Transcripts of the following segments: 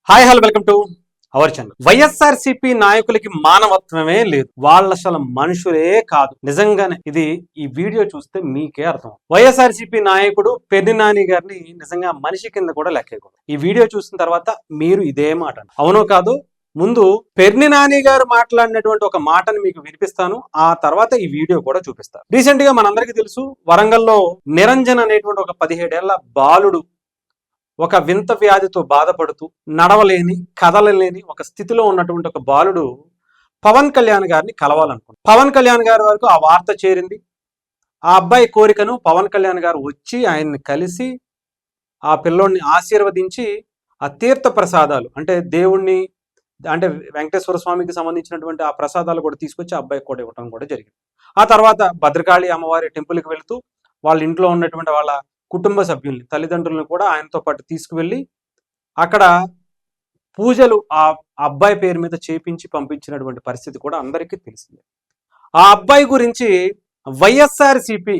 Hi hello welcome to our channel. YSRCP నాయకులకి మానవత్వమే లేదు. వాళ్ళు అసలు మనుషులే కాదు. నిజంగానే ఇది ఈ వీడియో చూస్తే మీకే అర్థం. వైఎస్ఆర్సీపీ నాయకుడు పెద్ది నాని గారిని నిజంగా మనిషి కింద కూడా లెక్కకూడదు. ఈ వీడియో చూసిన తర్వాత మీరు ఇదే మాట అవునో కాదు. ముందు పెర్ని నాని గారు మాట్లాడినటువంటి ఒక మాటను మీకు వినిపిస్తాను. ఆ తర్వాత ఈ వీడియో కూడా చూపిస్తాను. రీసెంట్ గా మనందరికీ తెలుసు, వరంగల్లో నిరంజన్ అనేటువంటి ఒక 17 ఏళ్ల బాలుడు ఒక వింత వ్యాధితో బాధపడుతూ నడవలేని కదలలేని ఒక స్థితిలో ఉన్నటువంటి ఒక బాలుడు పవన్ కళ్యాణ్ గారిని కలవాలనుకున్నాడు. పవన్ కళ్యాణ్ గారి వరకు ఆ వార్త చేరింది. ఆ అబ్బాయి కోరికను పవన్ కళ్యాణ్ గారు వచ్చి ఆయన్ని కలిసి ఆ పిల్లోడిని ఆశీర్వదించి ఆ తీర్థ ప్రసాదాలు అంటే దేవుణ్ణి అంటే వెంకటేశ్వర స్వామికి సంబంధించినటువంటి ఆ ప్రసాదాలు కూడా తీసుకొచ్చి ఆ అబ్బాయికి కూడా ఇవ్వడం కూడా జరిగింది. ఆ తర్వాత భద్రకాళి అమ్మవారి టెంపుల్కి వెళుతూ వాళ్ళ ఇంట్లో ఉన్నటువంటి వాళ్ళ కుటుంబ సభ్యుల్ని తల్లిదండ్రులను కూడా ఆయనతో పాటు తీసుకువెళ్ళి అక్కడ పూజలు ఆ అబ్బాయి పేరు మీద చేపించి పంపించినటువంటి పరిస్థితి కూడా అందరికీ తెలిసిందే. ఆ అబ్బాయి గురించి వైఎస్ఆర్సీపీ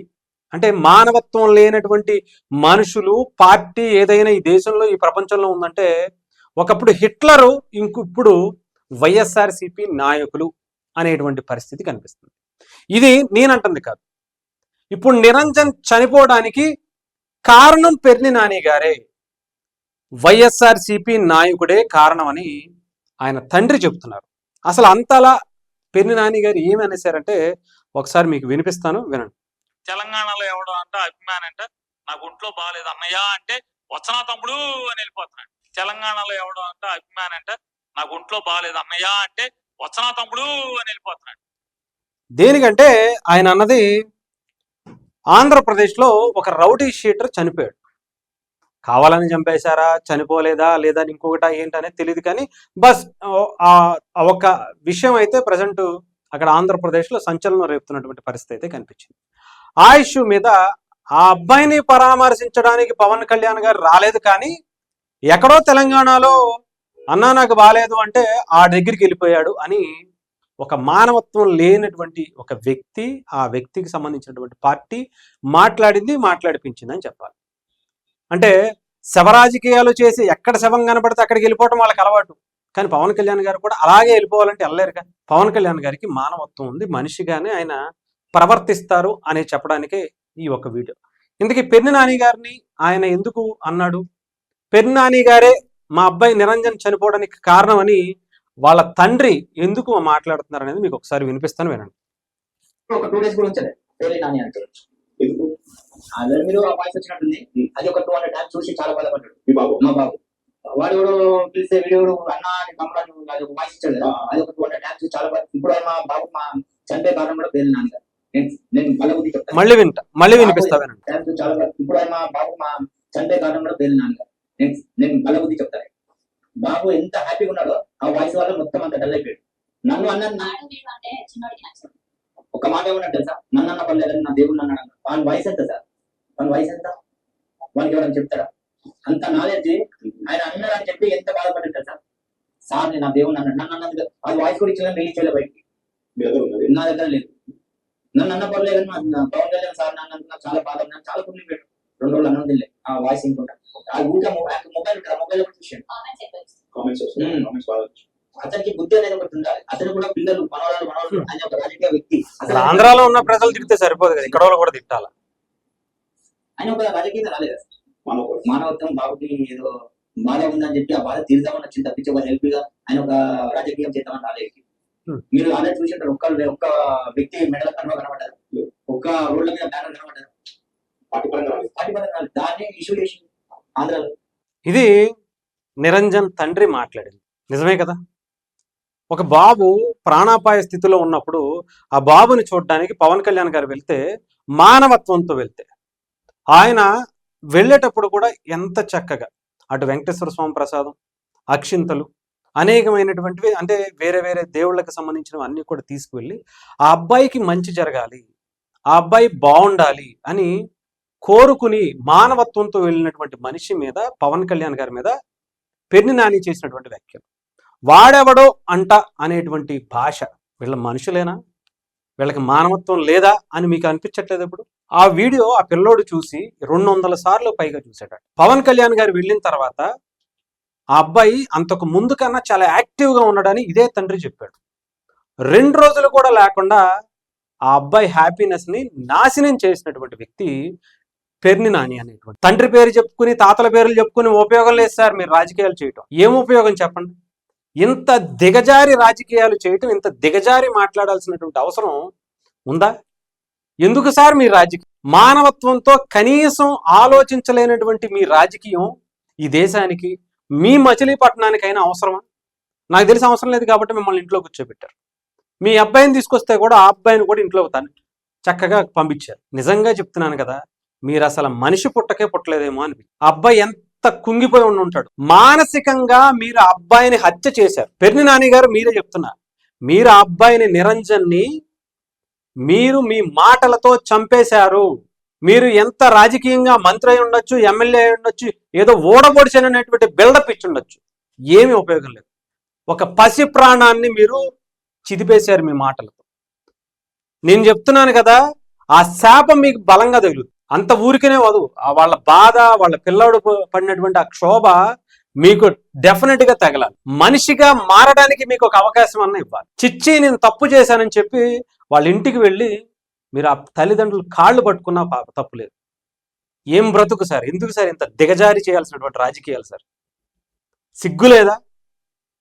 అంటే మానవత్వం లేనటువంటి మనుషులు పార్టీ ఏదైనా ఈ దేశంలో ఈ ప్రపంచంలో ఉందంటే ఒకప్పుడు హిట్లరు, ఇప్పుడు వైఎస్ఆర్సీపీ నాయకులు అనేటువంటి పరిస్థితి కనిపిస్తుంది. ఇది నేనంటుంది కాదు. ఇప్పుడు నిరంజన్ చనిపోవడానికి కారణం పెర్ని నాని గారే, వైఎస్ఆర్సీపీ నాయకుడే కారణమని ఆయన తండ్రి చెబుతున్నారు. అసలు అంతలా పెర్ని నాని గారు ఏమి అనేసారంటే ఒకసారి మీకు వినిపిస్తాను, వినండి. తెలంగాణలో ఎవడో అంట అభిమాని అంటే నాకు ఒంట్లో బాగాలేదు అన్నయ్య అంటే వచ్చనా తమ్ముడు అని వెళ్ళిపోతున్నాడు. తెలంగాణలో ఎవడో అంట అభిమాని అంటే నాకు ఒంట్లో బాగాలేదు అన్నయ్య అంటే వచ్చనా తమ్ముడు అని వెళ్ళిపోతున్నాడు. దేనికంటే ఆయన అన్నది ఆంధ్రప్రదేశ్లో ఒక రౌడీ షీటర్ చనిపోయాడు. కావాలని చంపేశారా, చనిపోలేదా, లేదా ఇంకొకట ఏంటనేది తెలియదు. కానీ బస్ ఒక విషయం అయితే ప్రజెంట్ అక్కడ ఆంధ్రప్రదేశ్లో సంచలనం రేపుతున్నటువంటి పరిస్థితి అయితే కనిపించింది. ఆ ఇష్యూ మీద ఆ అబ్బాయిని పరామర్శించడానికి పవన్ కళ్యాణ్ గారు రాలేదు. కానీ ఎక్కడో తెలంగాణలో అన్నా నాకు బాగాలేదు అంటే ఆ దగ్గరికి వెళ్ళిపోయాడు అని ఒక మానవత్వం లేనటువంటి ఒక వ్యక్తి, ఆ వ్యక్తికి సంబంధించినటువంటి పార్టీ మాట్లాడిపించిందని చెప్పాలి. అంటే శవరాజకీయాలు చేసి ఎక్కడ శవం కనబడితే అక్కడికి వెళ్ళిపోవటం వాళ్ళకి అలవాటు. కానీ పవన్ కళ్యాణ్ గారు కూడా అలాగే వెళ్ళిపోవాలంటే వెళ్ళలేరుగా. పవన్ కళ్యాణ్ గారికి మానవత్వం ఉంది, మనిషిగానే ఆయన ప్రవర్తిస్తారు అని చెప్పడానికే ఈ ఒక వీడియో. ఇందుకే పెర్ని నాని గారిని ఆయన ఎందుకు అన్నాడు, పెర్ని నాని గారే మా అబ్బాయి నిరంజన్ చనిపోవడానికి కారణం అని వాళ్ళ తండ్రి ఎందుకు మాట్లాడుతున్నారు అనేది మీకు ఒకసారి వినిపిస్తాను, వినండి. ఒక 2 డేస్ కూడా ఉంచలే పెళ్లి నాని అంటే ఎందుకు మీరు ఆ వాయిస్ వచ్చినట్టుంది. అది ఒక 200 టైమ్స్ చూసి చాలా బాధపడ్డాడు మీ బాబు. మా బాబు వాడు కూడా పిలిస్తే వీడు అన్న తమ్ముడు అది ఒక వాయిస్ ఇచ్చాడు. అది ఒక 200 టైమ్స్ చూసి చాలా బాధ. ఇప్పుడు మా బాబు మా చనిపోయే కారణం కూడా పెళ్లి నాని గారు. నేను బలబుద్ధి చెప్తాను, మళ్ళీ వినిపిస్తా వినండి. చాలా బాధ. ఇప్పుడు మా బాబు మా చనిపోయే కారణం కూడా పెళ్లి నాని గారు. నేను బలబుద్ధి చెప్తాను. బాబు ఎంత హ్యాపీగా ఉన్నాడో ఆ వాయిస్ వల్ల మొత్తం అంత డల్ అయిపోయాడు. నన్ను అన్న ఒక మాట ఏమన్నా తెలుసా, నన్ను అన్న పర్లేదని నా దేవుడు అన్నాడు. వాని వయసు ఎంత సార్, వాని వయసు ఎంత, వానికి ఎవరైనా చెప్తారా? అంత నాలెడ్జ్ ఆయన అన్నాడు అని చెప్పి ఎంత బాధపడ్డాడు తెలుసా. సార్ నేను నా దేవుడు అన్నాడు, నన్ను అన్నది ఆ వాయిస్ కూడా ఇచ్చిన రిలీజ్ చేయలే బయటికి, నా దగ్గర లేదు. నన్ను అన్న పర్లేదని పవన్ కళ్యాణ్ సార్ నన్ను నాకు చాలా బాధ, నాకు చాలా పుణ్యం పెట్టాడు. 2 రోజులు అన్నం తినలే ఆ వాయిస్ ఇంకుంటా. ఆ ఊరికే మొబైల్ ఉంటుంది, మొబైల్ కూడా చూసాను. అతనికి బుద్ధి అనేది ఒకటి ఉండాలి. అతను కూడా పిల్లలు మనవాళ్ళు ఆయన ఒక రాజకీయ వ్యక్తి. ఆంధ్రాలో ఉన్న ప్రజలు తిడితే సరిపోదు కదా, ఇక్కడ కూడా తిట్టాలి. ఆయన ఒక రాజకీయంగా రాలేదు. మానవత్వం బాబుకి ఏదో బాధ ఉందని చెప్పి ఆ బాధ తీర్దామని వచ్చింది తప్పించి ఒక హెల్ప్గా ఆయన ఒక రాజకీయం చేద్దామని రాలేదు. మీరు ఆల్రెడీ చూసింటారు, ఒక్క వ్యక్తి మెడల కనుక కనబడ్డారు, ఒక్క రోడ్ల మీద బ్యానర్ కనబడ్డారు. పార్టీ దాన్ని ఇష్యూ చేసి ఆంధ్రాలో. ఇది నిరంజన్ తండ్రి మాట్లాడింది నిజమే కదా. ఒక బాబు ప్రాణాపాయ స్థితిలో ఉన్నప్పుడు ఆ బాబుని చూడడానికి పవన్ కళ్యాణ్ గారు వెళ్తే, మానవత్వంతో వెళ్తే, ఆయన వెళ్ళేటప్పుడు కూడా ఎంత చక్కగా అటు వెంకటేశ్వర స్వామి ప్రసాదం, అక్షింతలు, అనేకమైనటువంటివి అంటే వేరే వేరే దేవుళ్ళకి సంబంధించినవి అన్నీ కూడా తీసుకువెళ్ళి ఆ అబ్బాయికి మంచి జరగాలి, ఆ అబ్బాయి బాగుండాలి అని కోరుకుని మానవత్వంతో వెళ్ళినటువంటి మనిషి మీద పవన్ కళ్యాణ్ గారి మీద పెర్ని నాని చేసినటువంటి వ్యాఖ్యలు, వాడెవడో అంట అనేటువంటి భాష, వీళ్ళ మనుషులేనా, వీళ్ళకి మానవత్వం లేదా అని మీకు అనిపించట్లేదు? ఇప్పుడు ఆ వీడియో ఆ పిల్లోడు చూసి 200 సార్లు పైగా చూసాడు. పవన్ కళ్యాణ్ గారు వెళ్ళిన తర్వాత ఆ అబ్బాయి అంతకు ముందు కన్నా చాలా యాక్టివ్గా ఉన్నాడని ఇదే తండ్రి చెప్పాడు. 2 రోజులు కూడా లేకుండా ఆ అబ్బాయి హ్యాపీనెస్ని నాశనం చేసినటువంటి వ్యక్తి పెర్ని నాని అనేటువంటి. తండ్రి పేరు చెప్పుకుని తాతల పేర్లు చెప్పుకుని ఉపయోగం లేదు సార్ మీరు రాజకీయాలు చేయటం. ఏం ఉపయోగం చెప్పండి? ఇంత దిగజారి రాజకీయాలు చేయటం, ఇంత దిగజారి మాట్లాడాల్సినటువంటి అవసరం ఉందా? ఎందుకు సార్ మీ రాజకీయం? మానవత్వంతో కనీసం ఆలోచించలేనటువంటి మీ రాజకీయం ఈ దేశానికి, మీ మచిలీపట్నానికైనా అవసరమా? నాకు తెలిసి అవసరం లేదు కాబట్టి మిమ్మల్ని ఇంట్లో కూర్చోబెట్టారు. మీ అబ్బాయిని తీసుకొస్తే కూడా ఆ అబ్బాయిని కూడా ఇంట్లో చక్కగా పంపించారు. నిజంగా చెప్తున్నాను కదా, మీరు అసలు మనిషి పుట్టకే పుట్టలేదేమో అని. ఆ అబ్బాయి ఎంత కుంగిపోయి ఉంటాడు. మానసికంగా మీరు ఆ అబ్బాయిని హత్య చేశారు. పెర్ని నాని గారు మీరే చెప్తున్నారు, మీరు ఆ అబ్బాయిని నిరంజన్ని మీరు మీ మాటలతో చంపేశారు. మీరు ఎంత రాజకీయంగా మంత్రి అయి ఉండొచ్చు, ఎమ్మెల్యే అయి ఉండొచ్చు, ఏదో ఓడబొడిచననేటువంటి బిల్డప్ ఇచ్చి ఉండొచ్చు, ఏమీ ఉపయోగం లేదు. ఒక పసి ప్రాణాన్ని మీరు చిదిపేశారు మీ మాటలతో. నేను చెప్తున్నాను కదా, ఆ శాపం మీకు బలంగా తగులుతుంది. అంత ఊరికనే వదు. వాళ్ళ బాధ, వాళ్ళ పిల్లాడు పడినటువంటి ఆ క్షోభ మీకు డెఫినెట్ గా తగలాలి. మనిషిగా మారడానికి మీకు ఒక అవకాశం అన్న ఇవ్వాలి. చిచ్చి నేను తప్పు చేశానని చెప్పి వాళ్ళ ఇంటికి వెళ్ళి మీరు ఆ తల్లిదండ్రులు కాళ్ళు పట్టుకున్నా తప్పు లేదు. ఏం బ్రతుకు సార్? ఎందుకు సార్ ఇంత దిగజారి చేయాల్సినటువంటి రాజకీయాలు సార్? సిగ్గు లేదా?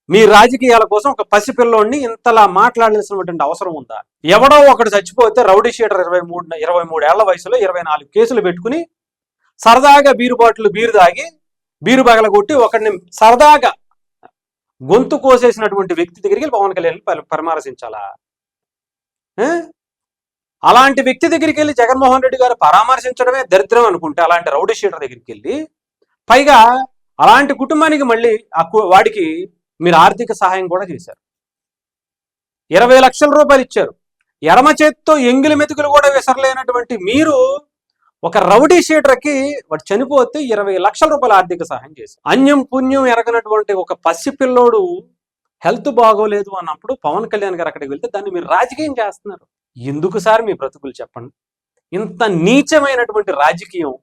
మీ రాజకీయాల కోసం ఒక పసిపిల్లోడిని ఇంతలా మాట్లాడాల్సినటువంటి అవసరం ఉందా? ఎవడో ఒకడు చచ్చిపోతే రౌడీ షీటర్ 23 ఏళ్ల వయసులో 24 కేసులు పెట్టుకుని సరదాగా బీరు తాగి బీరు పగలగొట్టి ఒకడిని సరదాగా గొంతు కోసేసినటువంటి వ్యక్తి దగ్గరికి వెళ్ళి పవన్ కళ్యాణ్ పరామర్శించాలా? అలాంటి వ్యక్తి దగ్గరికి వెళ్ళి జగన్మోహన్ రెడ్డి గారు పరామర్శించడమే దరిద్రం అనుకుంటే, అలాంటి రౌడీ షీటర్ దగ్గరికి వెళ్ళి, పైగా అలాంటి కుటుంబానికి మళ్ళీ వాడికి మీరు ఆర్థిక సహాయం కూడా చేశారు. 20 లక్షల రూపాయలు ఇచ్చారు. ఎడమ చేతితో ఎంగిలి మెతుకులు కూడా విసరలేనటువంటి మీరు ఒక రౌడీ షీటర్కి వాడు చనిపోతే 20 లక్షల రూపాయల ఆర్థిక సహాయం చేశారు. అన్యం పుణ్యం ఎరగనటువంటి ఒక పసిపిల్లోడు హెల్త్ బాగోలేదు అన్నప్పుడు పవన్ కళ్యాణ్ గారు అక్కడికి వెళ్తే దాన్ని మీరు రాజకీయం చేస్తున్నారు. ఎందుకు సార్ మీ బ్రతుకులు చెప్పండి? ఇంత నీచమైనటువంటి రాజకీయం,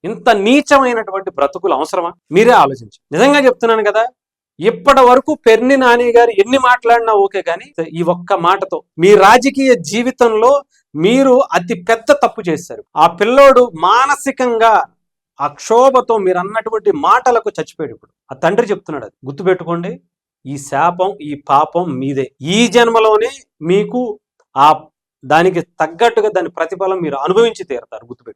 ఇంత నీచమైనటువంటి బ్రతుకులు అవసరమా? మీరే ఆలోచించండి. నిజంగా చెప్తున్నాను కదా, ఇప్పటి వరకు పెర్ని నాని గారు ఎన్ని మాట్లాడినా ఓకే, కానీ ఈ ఒక్క మాటతో మీ రాజకీయ జీవితంలో మీరు అతి పెద్ద తప్పు చేశారు. ఆ పిల్లోడు మానసికంగా ఆ క్షోభతో మీరు అన్నటువంటి మాటలకు చచ్చిపోయాడు. ఇప్పుడు ఆ తండ్రి చెప్తున్నాడు, అది గుర్తుపెట్టుకోండి. ఈ శాపం, ఈ పాపం మీదే. ఈ జన్మలోనే మీకు దానికి తగ్గట్టుగా దాని ప్రతిఫలం మీరు అనుభవించి తీరతారు. గుర్తుపెట్టుకోండి.